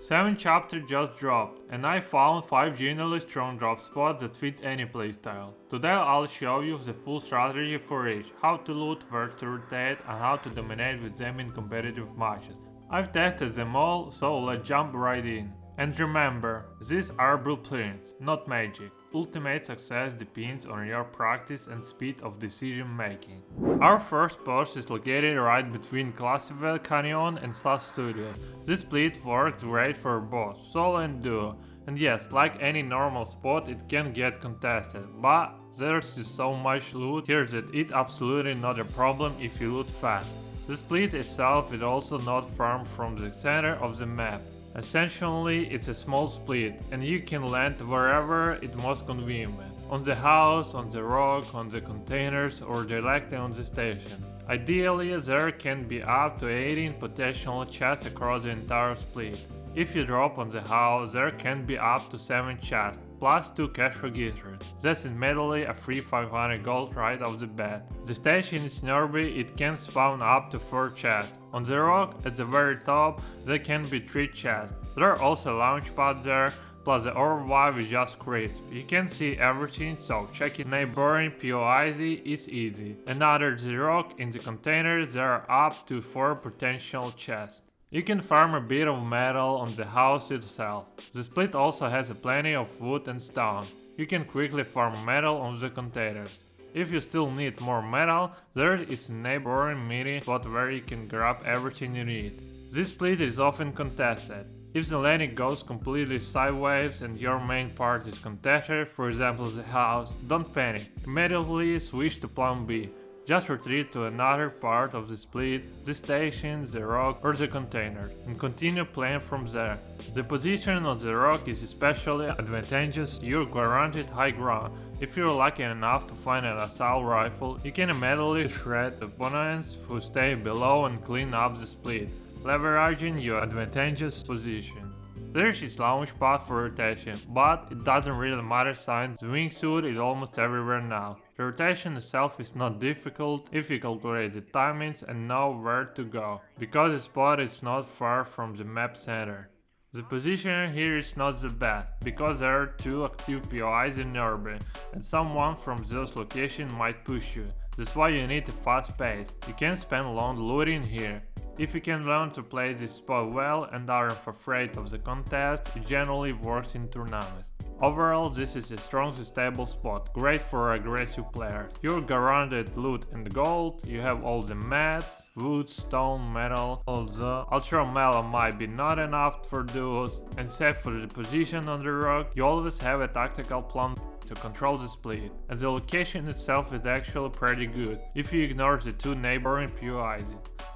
7 chapter just dropped, and I found 5 genuinely strong drop spots that fit any playstyle. Today I'll show you the full strategy for each, how to loot, where to rotate, and how to dominate with them in competitive matches. I've tested them all, so let's jump right in. And remember, these are blueprints, not magic. Ultimate success depends on your practice and speed of decision making. Our first post is located right between Classified Canyon and SAS Studio. This split works great for both solo and duo. And yes, like any normal spot, it can get contested, but there's just so much loot here that it's absolutely not a problem if you loot fast. The split itself is also not far from the center of the map. Essentially, it's a small split, and you can land wherever it's most convenient. On the house, on the rock, on the containers, or directly on the station. Ideally, there can be up to 18 potential chests across the entire split. If you drop on the house, there can be up to 7 chests, plus 2 cash registers. That's immediately a free 500 gold right off the bat. The station is nearby, it can spawn up to 4 chests. On the rock, at the very top, there can be 3 chests. There are also launch pads there, plus the orb vibe is just crisp. You can see everything, so checking neighboring POIs is easy. Another the rock, in the containers there are up to 4 potential chests. You can farm a bit of metal on the house itself. The split also has plenty of wood and stone. You can quickly farm metal on the containers. If you still need more metal, there is a neighboring mini spot where you can grab everything you need. This split is often contested. If the landing goes completely sideways and your main part is contested, for example the house, don't panic. Immediately switch to plan B. Just retreat to another part of the split, the station, the rock or the container, and continue playing from there. The position on the rock is especially advantageous, you're guaranteed high ground. If you're lucky enough to find an assault rifle, you can immediately shred opponents who stay below and clean up the split, leveraging your advantageous position. There's its launch pad for rotation, but it doesn't really matter since the wingsuit is almost everywhere now. The rotation itself is not difficult if you calculate the timings and know where to go, because the spot is not far from the map center. The position here is not the best, because there are 2 active POIs in nearby, and someone from those locations might push you. That's why you need a fast pace. You can spend long looting here. If you can learn to play this spot well and aren't afraid of the contest, it generally works in tournaments. Overall, this is a strong stable spot, great for aggressive players. You're guaranteed loot and gold, you have all the mats, wood, stone, metal, although ultra metal might be not enough for duos, and save for the position on the rock, you always have a tactical plan to control the split, and the location itself is actually pretty good, if you ignore the 2 neighboring POIs.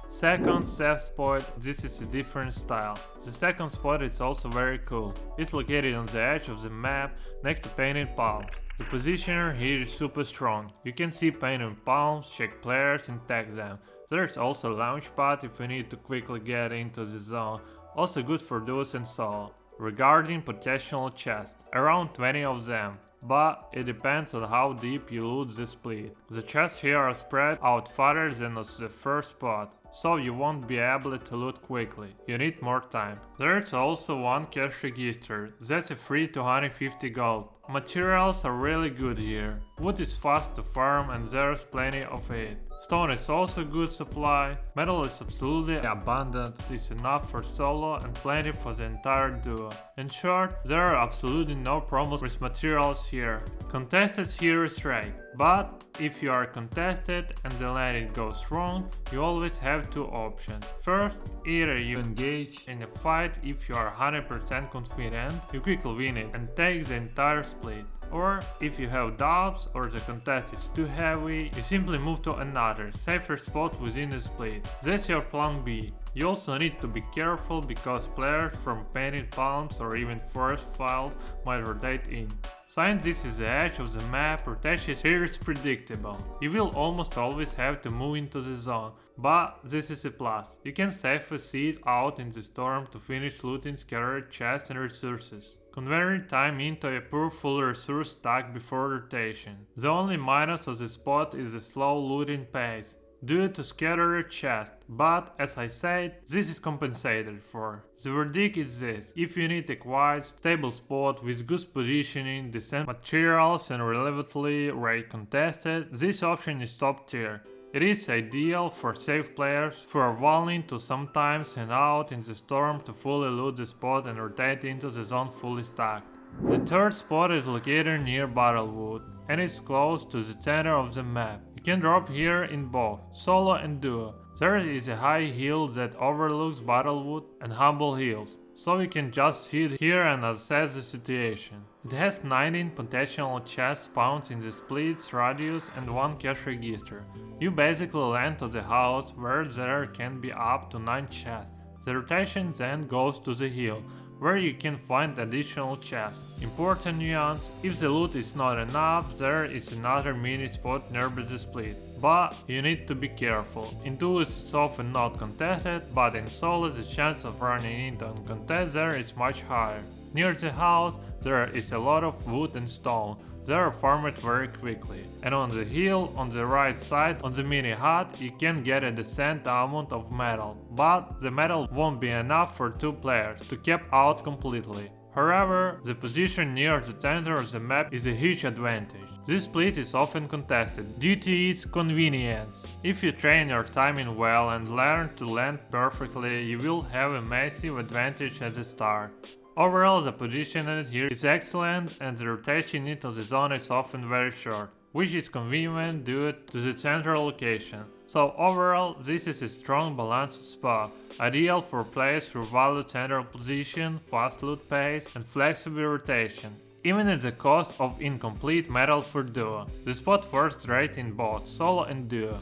Second, safe spot, this is a different style. The second spot is also very cool. It's located on the edge of the map, next to painted palms. The positioner here is super strong. You can see painted palms, check players and tag them. There's also a launch pad if you need to quickly get into the zone, also good for duos and solo. Regarding potential chests, around 20 of them. But it depends on how deep you loot the split. The chests here are spread out farther than on the first spot, so you won't be able to loot quickly, you need more time. There's also 1 cash register, that's a free 250 gold. Materials are really good here. Wood is fast to farm and there's plenty of it. Stone is also good supply, metal is absolutely abundant, it's enough for solo and plenty for the entire duo. In short, there are absolutely no problems with materials here. Contested here is right, but if you are contested and the landing goes wrong, you always have 2 options. First, either you engage in a fight if you are 100% confident, you quickly win it and take the entire split. Or, if you have doubts or the contest is too heavy, you simply move to another, safer spot within the split. That's your plan B. You also need to be careful because players from painted palms or even forest files might rotate in. Since this is the edge of the map, rotation here is predictable. You will almost always have to move into the zone, but this is a plus. You can safely sit out in the storm to finish looting scattered chests and resources, converting time into a powerful resource stack before rotation. The only minus of the spot is the slow looting pace. due to scatter chest, but as I said, this is compensated for. The verdict is this: if you need a quiet, stable spot with good positioning, decent materials and relatively rate contested, this option is top tier. It is ideal for safe players who are willing to sometimes hang out in the storm to fully loot the spot and rotate into the zone fully stacked. The third spot is located near Battlewood and is close to the center of the map. You can drop here in both solo and duo. There is a high hill that overlooks Battlewood and Humble Hills, so you can just sit here and assess the situation. It has 19 potential chest spawns in the split's radius and 1 cache register. You basically land to the house where there can be up to 9 chests. The rotation then goes to the hill, where you can find additional chests. Important nuance: if the loot is not enough, there is another mini spot nearby the split. But you need to be careful. In duo it's often not contested, but in solo the chance of running into uncontested there is much higher. Near the house there is a lot of wood and stone. They are farmed very quickly. And on the hill on the right side, on the mini hut, you can get a decent amount of metal, but the metal won't be enough for 2 players to keep out completely. However, the position near the center of the map is a huge advantage. This split is often contested due to its convenience. If you train your timing well and learn to land perfectly, you will have a massive advantage at the start. Overall, the positioning here is excellent and the rotation into the zone is often very short, which is convenient due to the central location. So overall, this is a strong balanced spot, ideal for players who value central position, fast loot pace and flexible rotation, even at the cost of incomplete metal for duo. The spot works great in both solo and duo.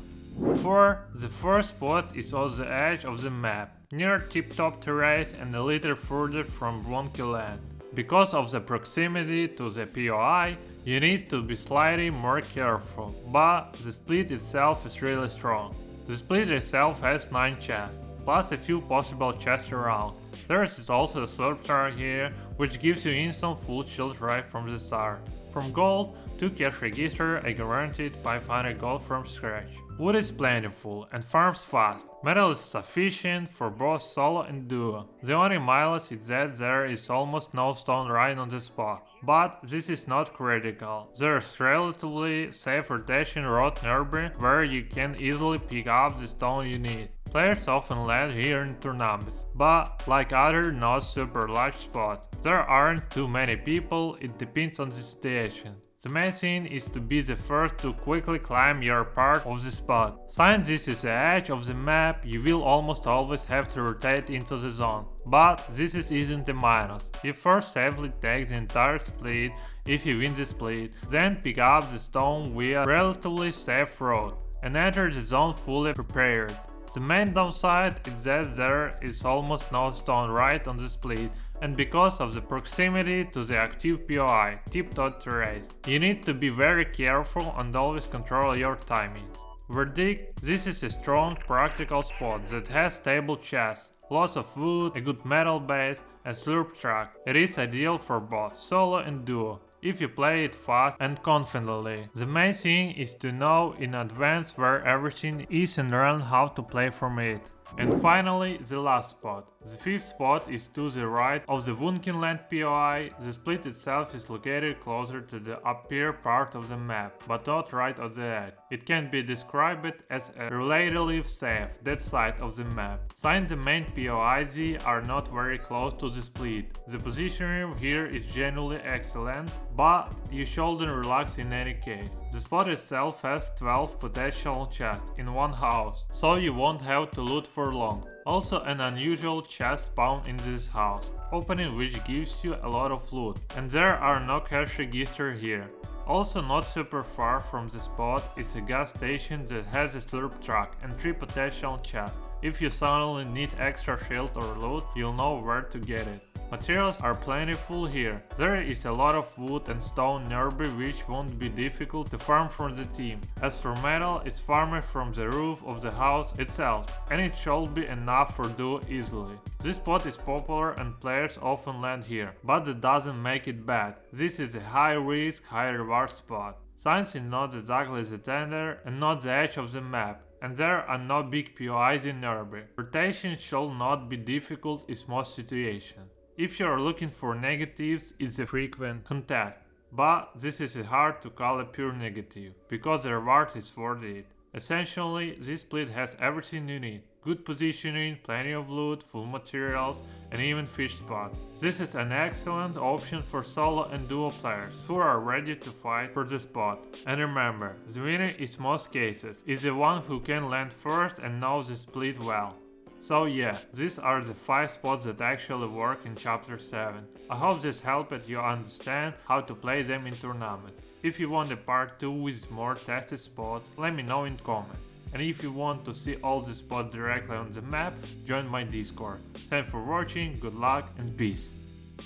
4. The first spot is on the edge of the map, near tip-top terrace and a little further from Wonky Land. Because of the proximity to the POI, you need to be slightly more careful, but the split itself is really strong. The split itself has 9 chests, plus a few possible chests around. There is also a slurp star here, which gives you instant full shield right from the start. From gold, 2 cash register, a guaranteed 500 gold from scratch. Wood is plentiful and farms fast. Metal is sufficient for both solo and duo. The only minus is that there is almost no stone right on the spot. But this is not critical. There is relatively safe rotation road nearby where you can easily pick up the stone you need. Players often land here in tournaments, but like other not super large spots, there aren't too many people, it depends on the situation. The main thing is to be the first to quickly climb your part of the spot. Since this is the edge of the map, you will almost always have to rotate into the zone. But this isn't a minus. You first safely take the entire split if you win the split, then pick up the stone via a relatively safe road and enter the zone fully prepared. The main downside is that there is almost no stone right on the split, and because of the proximity to the active POI, tip-top terrace, you need to be very careful and always control your timing. Verdict: this is a strong, practical spot that has stable chests, lots of wood, a good metal base, and slurp track. It is ideal for both solo and duo, if you play it fast and confidently. The main thing is to know in advance where everything is and learn how to play from it. And finally, the last spot. The 5th spot is to the right of the Wunkenland POI. The split itself is located closer to the upper part of the map, but not right at the edge. It can be described as a relatively safe, dead side of the map. Since the main POIs are not very close to the split, the positioning here is generally excellent, but you shouldn't relax in any case. The spot itself has 12 potential chests in one house, so you won't have to loot for long. Also an unusual chest spawn in this house, opening which gives you a lot of loot, and there are no cash register here. Also not super far from the spot is a gas station that has a slurp truck and 3 potential chests. If you suddenly need extra shield or loot, you'll know where to get it. Materials are plentiful here. There is a lot of wood and stone nearby which won't be difficult to farm for the team. As for metal, it's farmed from the roof of the house itself, and it should be enough for duo easily. This spot is popular and players often land here, but that doesn't make it bad. This is a high risk, high reward spot. Since it's not exactly the center and not the edge of the map, and there are no big POIs in Derby. Rotation should not be difficult in most situations. If you are looking for negatives, it's a frequent contest, but this is hard to call a pure negative, because the reward is worth it. Essentially, this split has everything you need: good positioning, plenty of loot, full materials, and even fish spot. This is an excellent option for solo and duo players who are ready to fight for the spot. And remember, the winner in most cases is the one who can land first and knows the split well. So yeah, these are the 5 spots that actually work in Chapter 7. I hope this helped you understand how to play them in tournaments. If you want a part 2 with more tested spots, let me know in comments. And if you want to see all the spots directly on the map, join my Discord. Thanks for watching, good luck and peace.